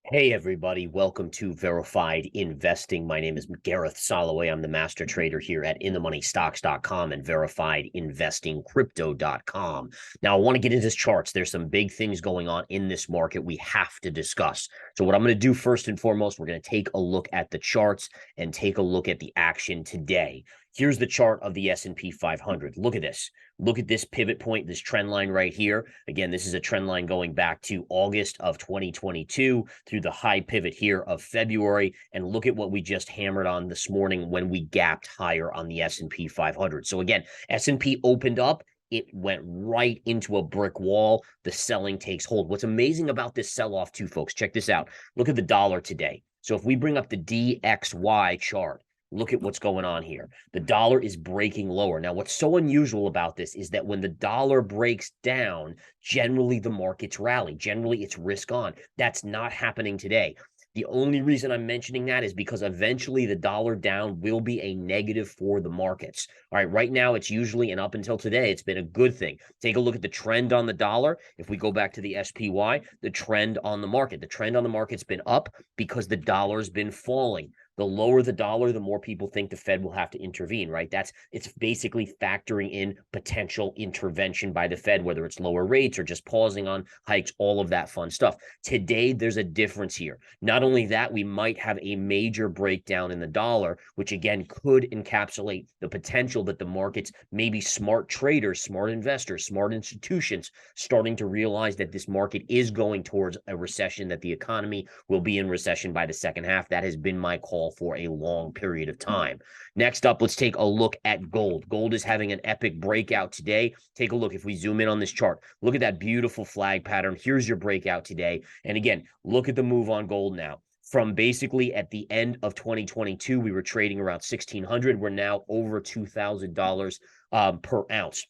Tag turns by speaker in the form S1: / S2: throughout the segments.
S1: Hey everybody, welcome to Verified Investing. My name is Gareth Soloway. I'm the master trader here at InTheMoneyStocks.com and VerifiedInvestingCrypto.com. Now, I want to get into this charts. There's some big things going on in this market we have to discuss. So what I'm going to do first and foremost, we're going to take a look at the charts and take a look at the action today. Here's the chart of the S&P 500. Look at this. Look at this pivot point, this trend line right here. Again, this is a trend line going back to August of 2022 through the high pivot here of February. And look at what we just hammered on this morning when we gapped higher on the S&P 500. So again, S&P opened up. It went right into a brick wall. The selling takes hold. What's amazing about this sell-off too, folks, check this out. Look at the dollar today. So if we bring up the DXY chart, look at what's going on here. The dollar is breaking lower. Now, what's so unusual about this is that when the dollar breaks down, generally the markets rally. Generally, it's risk on. That's not happening today. The only reason I'm mentioning that is because eventually the dollar down will be a negative for the markets. All right, right now it's usually, and up until today, it's been a good thing. Take a look at the trend on the dollar. If we go back to the SPY, the trend on the market. The trend on the market's been up because the dollar's been falling. The lower the dollar, the more people think the Fed will have to intervene, right? It's basically factoring in potential intervention by the Fed, whether it's lower rates or just pausing on hikes, all of that fun stuff. Today, there's a difference here. Not only that, we might have a major breakdown in the dollar, which again could encapsulate the potential that the markets, maybe smart traders, smart investors, smart institutions, starting to realize that this market is going towards a recession, that the economy will be in recession by the second half. That has been my call for a long period of time. Next up, let's take a look at gold. Gold is having an epic breakout today. Take a look. If we zoom in on this chart, look at that beautiful flag pattern. Here's your breakout today. And again, look at the move on gold now. From basically at the end of 2022, we were trading around 1,600. We're now over $2,000 per ounce.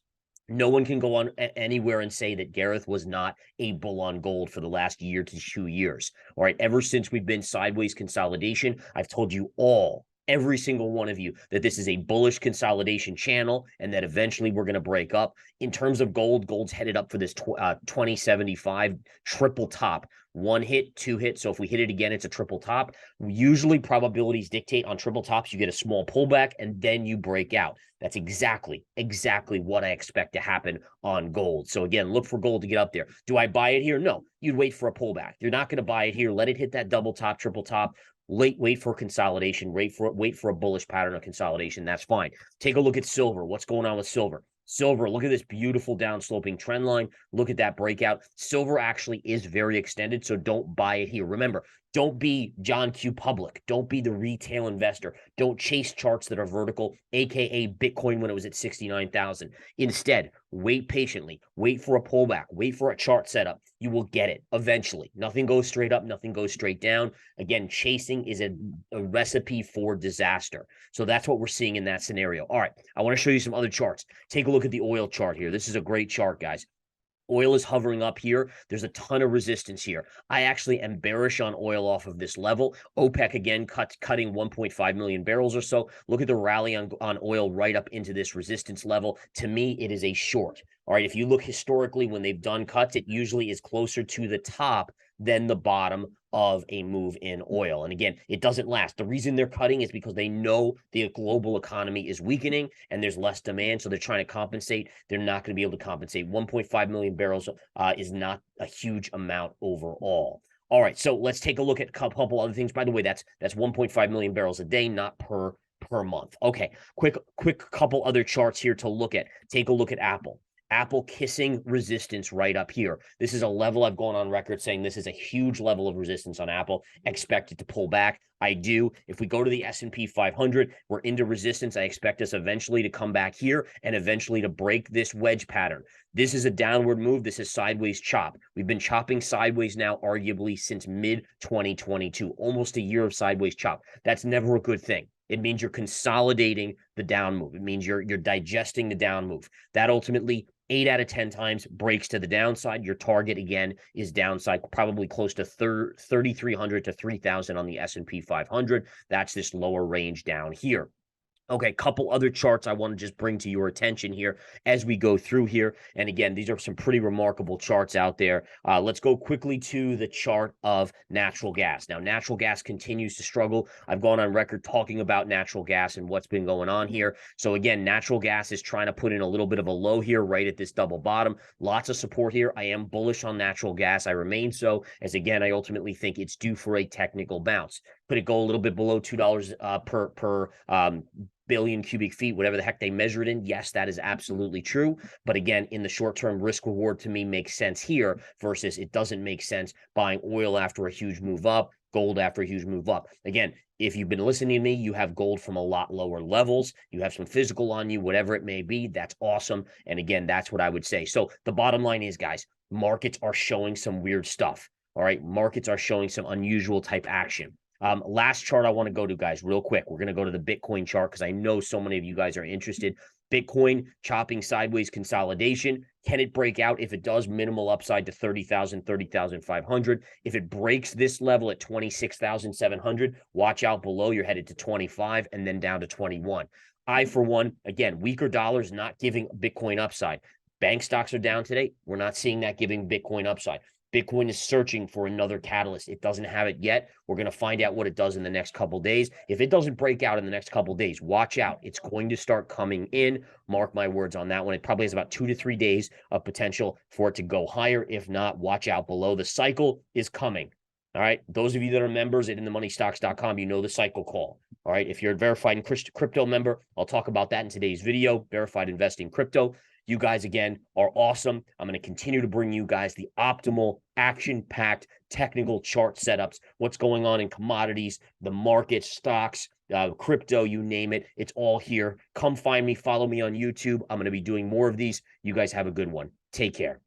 S1: No one can go on anywhere and say that Gareth was not a bull on gold for the last year to 2 years. All right. Ever since we've been sideways consolidation, I've told you all, every single one of you, that this is a bullish consolidation channel and that eventually we're going to break up. In terms of gold, gold's headed up for this 2075 triple top. One hit, two hits. So if we hit it again, it's a triple top. Usually probabilities dictate on triple tops, you get a small pullback and then you break out. That's exactly what I expect to happen on gold. So again, look for gold to get up there. Do I buy it here? No, you'd wait for a pullback. You're not going to buy it here. Let it hit that double top, triple top. Wait for consolidation. Wait for a bullish pattern of consolidation. That's fine. Take a look at silver. What's going on with silver? Silver, look at this beautiful downsloping trend line. Look at that breakout. Silver actually is very extended, so don't buy it here. Remember, don't be John Q. Public. Don't be the retail investor. Don't chase charts that are vertical, aka Bitcoin when it was at 69,000. Instead, wait patiently. Wait for a pullback. Wait for a chart setup. You will get it eventually. Nothing goes straight up. Nothing goes straight down. Again, chasing is a recipe for disaster. So that's what we're seeing in that scenario. All right, I want to show you some other charts. Take a look at the oil chart here. This is a great chart, guys. Oil is hovering up here. There's a ton of resistance here. I actually am bearish on oil off of this level. OPEC again cutting 1.5 million barrels or so. Look at the rally on oil right up into this resistance level. To me, it is a short. All right, if you look historically when they've done cuts, it usually is closer to the top than the bottom of a move in oil. And again, it doesn't last. The reason they're cutting is because they know the global economy is weakening and there's less demand. So they're trying to compensate. They're not going to be able to compensate. 1.5 million barrels is not a huge amount overall. All right, so let's take a look at a couple other things. By the way, that's 1.5 million barrels a day, not per month. Okay, quick couple other charts here to look at. Take a look at Apple. Apple kissing resistance right up here. This is a level I've gone on record saying this is a huge level of resistance on Apple. Expect it to pull back. I do. If we go to the S&P 500, we're into resistance. I expect us eventually to come back here and eventually to break this wedge pattern. This is a downward move. This is sideways chop. We've been chopping sideways now, arguably since mid-2022, almost a year of sideways chop. That's never a good thing. It means you're consolidating the down move. It means you're digesting the down move. That ultimately 8 out of 10 times breaks to the downside. Your target, again, is downside, probably close to 3,300 to 3,000 on the S&P 500. That's this lower range down here. Okay, couple other charts I want to just bring to your attention here as we go through here. And again, these are some pretty remarkable charts out there. Let's go quickly to the chart of natural gas. Now, natural gas continues to struggle. I've gone on record talking about natural gas and what's been going on here. So again, natural gas is trying to put in a little bit of a low here right at this double bottom. Lots of support here. I am bullish on natural gas. I remain so, as again, I ultimately think it's due for a technical bounce. Could it go a little bit below $2 per billion cubic feet, whatever the heck they measure it in? Yes, that is absolutely true. But again, in the short term, risk reward to me makes sense here versus it doesn't make sense buying oil after a huge move up, gold after a huge move up. Again, if you've been listening to me, you have gold from a lot lower levels. You have some physical on you, whatever it may be. That's awesome. And again, that's what I would say. So the bottom line is, guys, markets are showing some weird stuff. All right. Markets are showing some unusual type action. Last chart I want to go to, guys, real quick. We're going to go to the Bitcoin chart because I know so many of you guys are interested. Bitcoin chopping sideways consolidation. Can it break out? If it does, minimal upside to 30,000, 30,500. If it breaks this level at 26,700, watch out below. You're headed to 25 and then down to 21. I, for one, again, weaker dollars not giving Bitcoin upside. Bank stocks are down today. We're not seeing that giving Bitcoin upside. Bitcoin is searching for another catalyst. It doesn't have it yet. We're going to find out what it does in the next couple days. If it doesn't break out in the next couple days, watch out. It's going to start coming in. Mark my words on that one. It probably has about 2 to 3 days of potential for it to go higher. If not, watch out below. The cycle is coming. All right. Those of you that are members at inthemoneystocks.com, you know the cycle call. All right. If you're a verified crypto member, I'll talk about that in today's video. Verified investing crypto. You guys, again, are awesome. I'm going to continue to bring you guys the optimal, action-packed, technical chart setups, what's going on in commodities, the market, stocks, crypto, you name it. It's all here. Come find me. Follow me on YouTube. I'm going to be doing more of these. You guys have a good one. Take care.